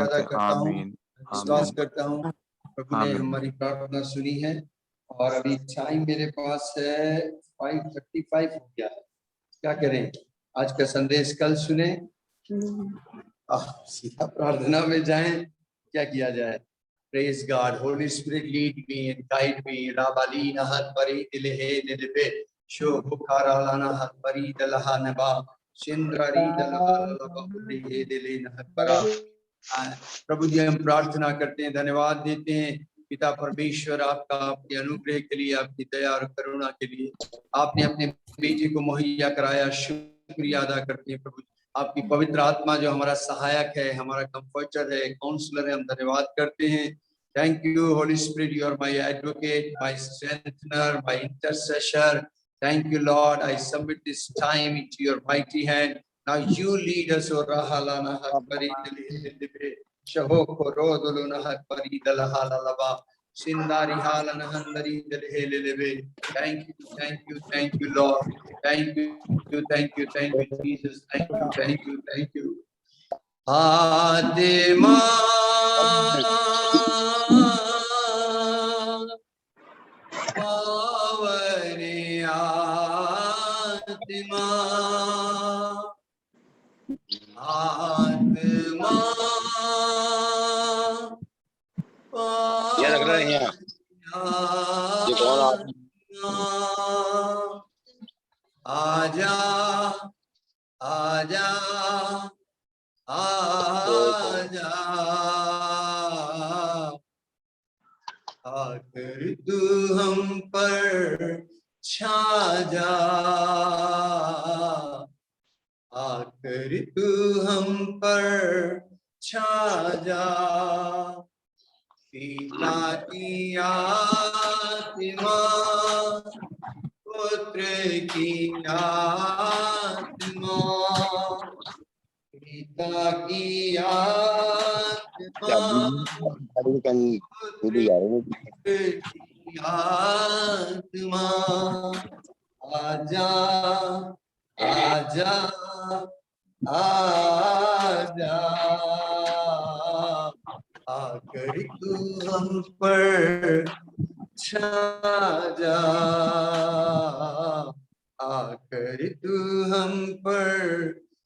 नाम अदा से करता हूँ, आमीन विश्वास आमीन करता हूँ प्रभु ने आमीन। हमारी प्रार्थना सुनी है। और अभी टाइम मेरे पास है 5:35 हो गया है। क्या करें, आज का संदेश कल सुने, सीधा प्रार्थना में जाएं, क्या किया जाए। Praise God, holy spirit lead me and guide me. राबाली नहत परी दिलहे दिलबे शो बुखारा लाना हत परी दलहा नबा सिंद्रारी दलहा लबा हे दिले नहत परा। प्रभु जी हम प्रार्थना करते हैं, धन्यवाद देते हैं पिता परमेश्वर आपका, आपके अनुग्रह के लिए, आपकी दया और करुणा के लिए। आपने अपने बेटे को मुहैया कराया, शुक्रिया अदा करते हैं प्रभु। आपकी पवित्र आत्मा जो हमारा सहायक है, हमारा कंफर्टर है, काउंसलर है, हम धन्यवाद करते हैं। Thank you holy spirit, you are my advocate, my strengthener, my intercessor. Thank you, Lord. I submit this time into your mighty hand. Now you lead us, O Rahalana Hakpari Dilibe, Shahoko Rodoluna Hakpari Dalahalalaba, Sindari Halana Handari Dilhelebe. Thank you, thank you, thank you, Lord. Thank you, thank you, thank you, Jesus. Thank you, thank you, thank you. Adima Pavani Atma Atma ये लग रहा है यहाँ ये कौन आजा आजा आजा आकर तू हम पर छा जा, आकर तू हम पर छा जा। पिता की आत्मा पुत्र की आत्मा, पिता की आत्मा आत्मा आजा आजा आजा, आकर तू हम पर छा जा, आकर तू हम पर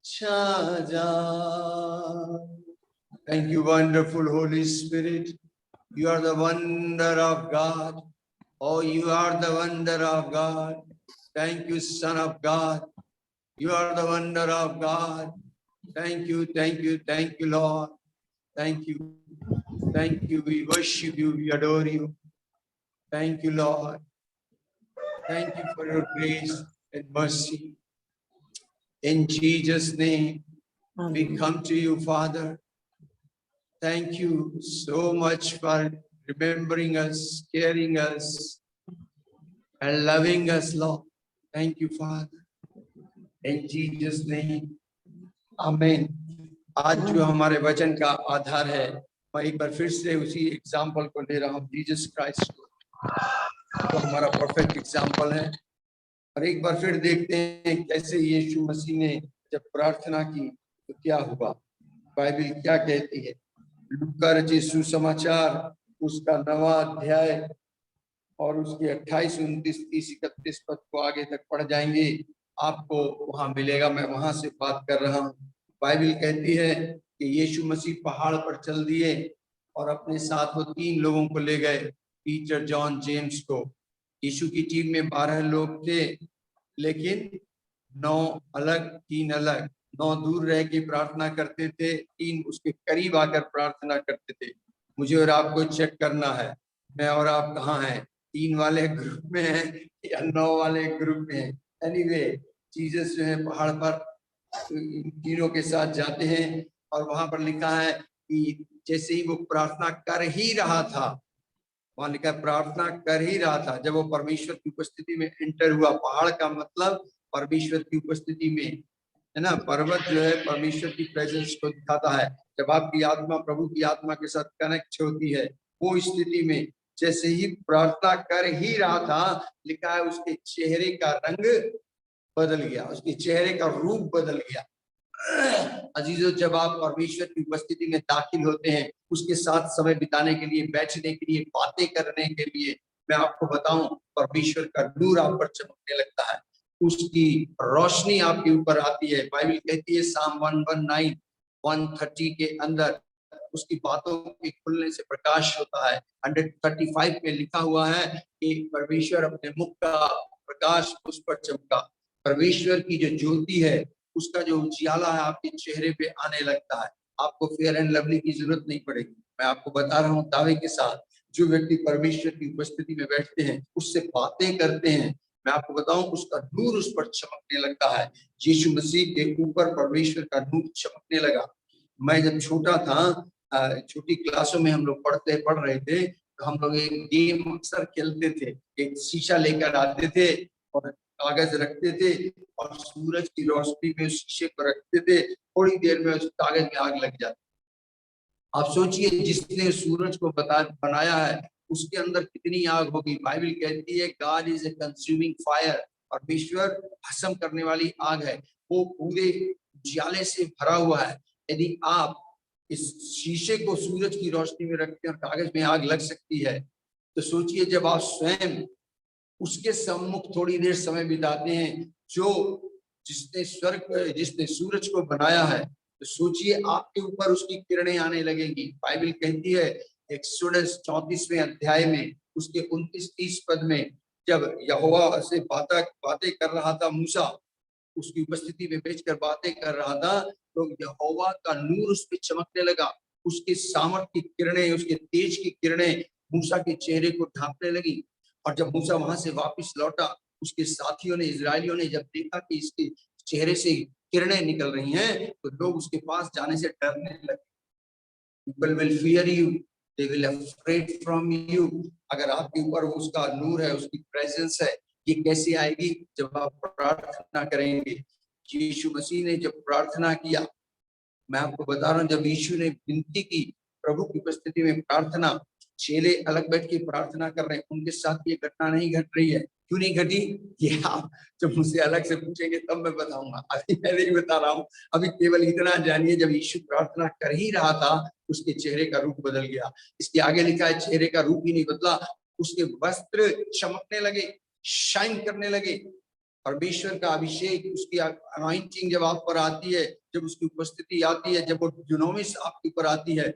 छा जा। Thank you, wonderful Holy Spirit. You are the wonder of God. Oh, you are the wonder of God. Thank you, Son of God. You are the wonder of God. Thank you, thank you, thank you, Lord. Thank you. Thank you. We worship you. We adore you. Thank you, Lord. Thank you for your grace and mercy. In Jesus' name, we come to you, Father. Thank you so much for remembering us, caring us, and loving us, Lord. Thank you, Father. In Jesus' name, Amen. आज जो हमारे वचन का आधार है, मैं एक बार फिर से उसी एग्जाम्पल को ले रहा हूँ, जीसस क्राइस्ट को, तो हमारा परफेक्ट एग्जाम्पल है। और एक बार फिर देखते हैं कैसे यीशु मसीह ने जब प्रार्थना की तो क्या हुआ, बाइबल क्या कहती है। लूका रचित सुसमाचार उसका 9वां अध्याय और उसके 28, 29, 30, 31 पद को आगे तक पढ़ जाएंगे, आपको वहां मिलेगा। मैं वहां से बात कर रहा हूँ। बाइबल कहती है कि यीशु मसीह पहाड़ पर चल दिए और अपने साथ वो 3 लोगों को ले गए, पीटर, जॉन, जेम्स को। यीशु की टीम में 12 लोग थे, लेकिन 9 अलग, 3 अलग। 9 दूर रह के प्रार्थना करते थे, 3 उसके करीब आकर प्रार्थना करते थे। मुझे और आपको चेक करना है, मैं और आप कहाँ हैं, 3 वाले ग्रुप में हैं या 9 वाले ग्रुप में हैं। एनीवे, जीसस जो है पहाड़ पर तीनों के साथ जाते हैं और वहां पर लिखा है कि जैसे ही वो प्रार्थना कर ही रहा था, वहां लिखा प्रार्थना कर ही रहा था, जब वो परमेश्वर की उपस्थिति में एंटर हुआ। पहाड़ का मतलब परमेश्वर की उपस्थिति में है ना। पर्वत जो है परमेश्वर की प्रेजेंस को दिखाता है। जब आपकी आत्मा प्रभु की आत्मा के साथ कनेक्ट होती है, वो स्थिति में जैसे ही प्रार्थना कर ही रहा था, लिखा है उसके चेहरे का रंग बदल गया, उसके चेहरे का रूप बदल गया। अजीजों, जब आप परमेश्वर की उपस्थिति में दाखिल होते हैं, उसके साथ समय बिताने के लिए, बैठने के लिए, बातें करने के लिए, मैं आपको बताऊं, परमेश्वर का नूर आप पर चमकने लगता है, उसकी रोशनी आपके ऊपर आती है। बाइबल कहती है साम 119 130 के अंदर उसकी बातों के खुलने से प्रकाश होता है। 135 में लिखा हुआ है कि परमेश्वर अपने मुख का प्रकाश उस पर चमका। परमेश्वर की जो ज्योति है, उसका जो उजियाला है आपके चेहरे पे आने लगता है। आपको फेयर एंड लवली की जरूरत नहीं पड़ेगी। मैं आपको बता रहा हूँ दावे के साथ, जो व्यक्ति परमेश्वर की उपस्थिति में बैठते हैं, उससे बातें करते हैं, मैं आपको बताऊं, उसका नूर उस पर चमकने लगता है। यीशु मसीह के ऊपर परमेश्वर का नूर चमकने लगा। मैं जब छोटा था, छोटी क्लासों में हम लोग पढ़ रहे थे, तो हम लोग एक गेम अक्सर खेलते थे। एक शीशा लेकर आते थे और कागज रखते थे और सूरज की रोशनी में उस शीशे को रखते थे, थोड़ी देर में उस कागज में आग लग जाती। आप सोचिए, जिसने सूरज को बनाया है, उसके अंदर कितनी आग होगी। बाइबल कहती है God is a consuming fire, परमेश्वर भस्म करने वाली आग है। वो पूरे उजियाले से भरा हुआ है। यदि आप इस शीशे को सूरज की रोशनी में रखते हैं और कागज में आग लग सकती है, तो सोचिए जब आप स्वयं उसके सम्मुख थोड़ी देर समय बिताते हैं, जो जिसने सूरज को बनाया है, तो सोचिए आपके ऊपर उसकी किरणें आने लगेंगी। बाइबल कहती है एक्सोडस 34वें अध्याय में उसके 29-30 पद में, जब यहोवा से बातें कर रहा था मूसा, उसकी उपस्थिति में बैठकर बातें कर रहा था, तो यहोवा का नूर उस पर चमकने लगा। उसके सामर्थ्य की किरणें, उसके तेज की किरणें मूसा के चेहरे को ढांकने लगी। और जब मूसा वहां से वापस लौटा, उसके साथियों ने, इजरायलियों ने जब देखा कि इसके चेहरे से किरणें निकल रही हैं, तो लोग उसके पास जाने से डरने लगे। People will fear you, they will afraid from you। अगर आपके ऊपर उसका नूर है, उसकी प्रेजेंस है, ये कैसे आएगी? जब आप प्रार्थना करेंगे। यीशु मसीह ने जब प्रार्थना किया, मैं आपको बता रहा हूँ, जब यीशु ने विनती की प्रभु की उपस्थिति में प्रार्थना, चेले अलग बैठ के प्रार्थना कर रहे हैं, उनके साथ ये घटना नहीं घट रही है। क्यों नहीं घटी? ये आप जब मुझसे अलग से पूछेंगे तब मैं बताऊंगा, अभी मैं नहीं बता रहा हूँ। अभी केवल इतना जानिए, जब यीशु प्रार्थना कर ही रहा था, उसके चेहरे का रूप बदल गया। इसके आगे लिखा है चेहरे का रूप ही नहीं बदला, उसके वस्त्र चमकने लगे, शाइन करने लगे। परमेश्वर का अभिषेक, उसकी अनॉइंटिंग जब आप पर आती है, जब उसकी उपस्थिति आती है, जब वो ड्यूनामिस आपके ऊपर आती है,